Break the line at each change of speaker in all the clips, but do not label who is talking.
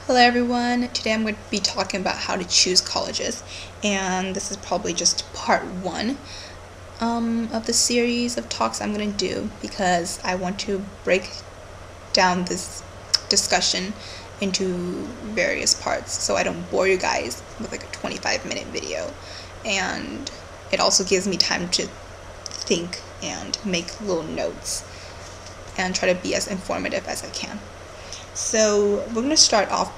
Hello everyone, today I'm going to be talking about how to choose colleges, and this is probably just part one of the series of talks I'm going to do because I want to break down this discussion into various parts so I don't bore you guys with like a 25-minute video, and it also gives me time to think and make little notes and try to be as informative as I can. So we're going to start off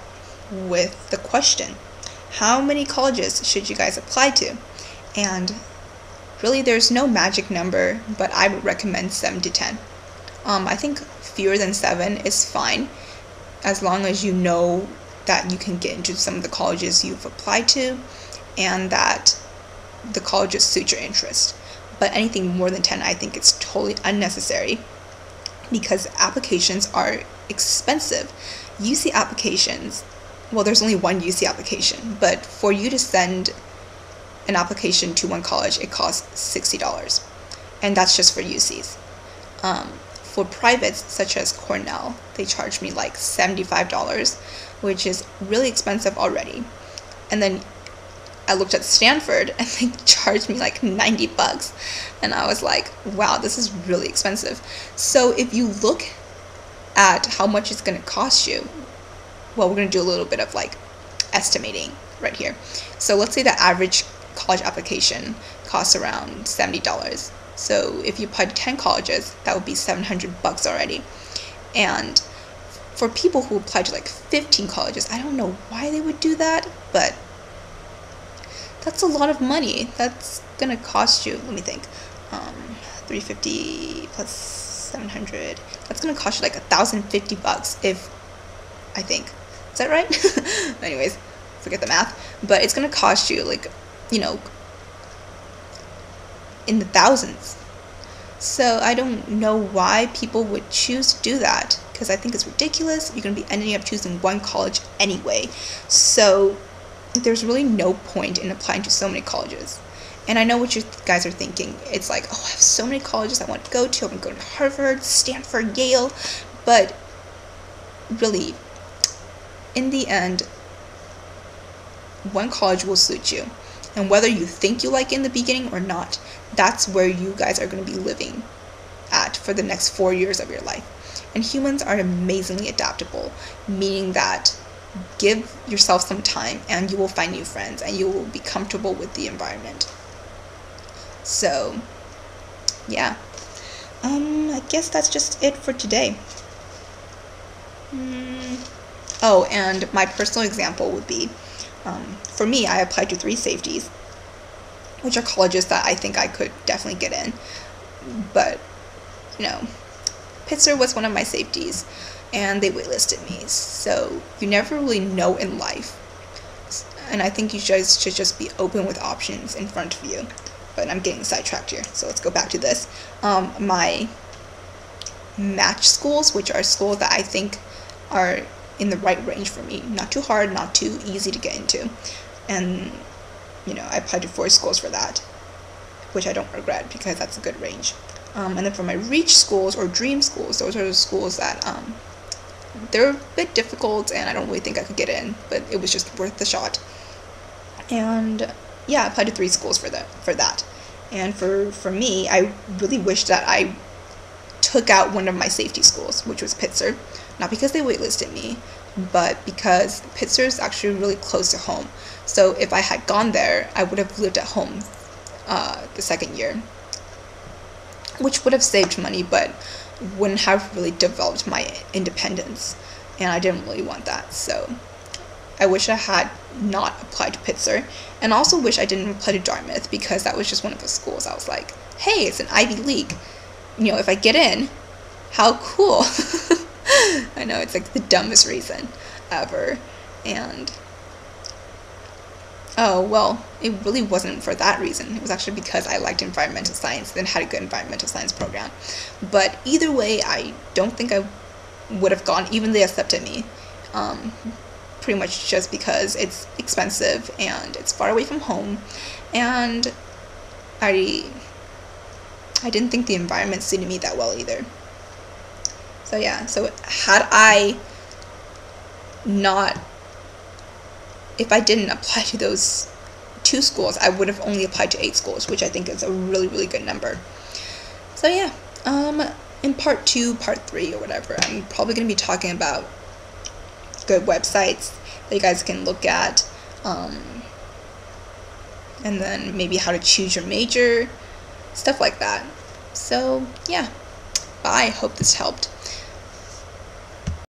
with the question, how many colleges should you guys apply to? And really there's no magic number, but I would recommend 7 to 10. I think fewer than 7 is fine, as long as you know that you can get into some of the colleges you've applied to and that the colleges suit your interest. But anything more than 10, I think it's totally unnecessary, because applications are expensive. UC applications, well, there's only one UC application, but for you to send an application to one college, it costs $60, and that's just for UCs. For privates, such as Cornell, they charge me like $75, which is really expensive already. And then I looked at Stanford and they charged me like $90, and I was like, wow, this is really expensive. So if you look at how much it's going to cost you, well, we're going to do a little bit of like estimating right here. So let's say the average college application costs around $70. So if you apply to 10 colleges, that would be $700 already. And for people who apply to like 15 colleges, I don't know why they would do that, but that's a lot of money. That's gonna cost you, let me think, $350 plus 700, that's gonna cost you like $1,050 if, I think, is that right? Anyways, forget the math, but it's gonna cost you like, you know, in the thousands. So I don't know why people would choose to do that, because I think it's ridiculous. You're gonna be ending up choosing one college anyway, so there's really no point in applying to so many colleges. And I know what you guys are thinking. It's like, oh, I have so many colleges I want to go to. I'm going to Harvard, Stanford, Yale. But really, in the end, one college will suit you. And whether you think you like it in the beginning or not, that's where you guys are going to be living at for the next 4 years of your life. And humans are amazingly adaptable, meaning that give yourself some time and you will find new friends and you will be comfortable with the environment. So yeah, I guess that's just it for today. Oh, and my personal example would be, for me, I applied to 3 safeties, which are colleges that I think I could definitely get in, but you know, Pitzer was one of my safeties, and they waitlisted me. So you never really know in life, and I think you guys should just be open with options in front of you. But I'm getting sidetracked here, so let's go back to this. My match schools, which are schools that I think are in the right range for me, not too hard, not too easy to get into, and you know, I applied to 4 schools for that, which I don't regret because that's a good range. And then for my reach schools or dream schools, those are the schools that they're a bit difficult and I don't really think I could get in, but it was just worth the shot. And yeah, I applied to 3 schools for that. And for me, I really wish that I took out one of my safety schools, which was Pitzer, not because they waitlisted me, but because Pitzer is actually really close to home. So if I had gone there, I would have lived at home the second year, which would have saved money, but wouldn't have really developed my independence, and I didn't really want that. So I wish I had not applied to Pitzer, and also wish I didn't apply to Dartmouth, because that was just one of the schools I was like, hey, it's an Ivy League, you know, if I get in, how cool. I know, it's like the dumbest reason ever. And oh, well, it really wasn't for that reason. It was actually because I liked environmental science and had a good environmental science program. But either way, I don't think I would have gone, even they accepted me, pretty much just because it's expensive and it's far away from home, and I didn't think the environment suited me that well either. So yeah, so had I not if I didn't apply to those 2 schools, I would have only applied to 8 schools, which I think is a really, really good number. So yeah, in part 2, part 3, or whatever, I'm probably going to be talking about good websites that you guys can look at, and then maybe how to choose your major, stuff like that. So yeah, bye. Hope this helped.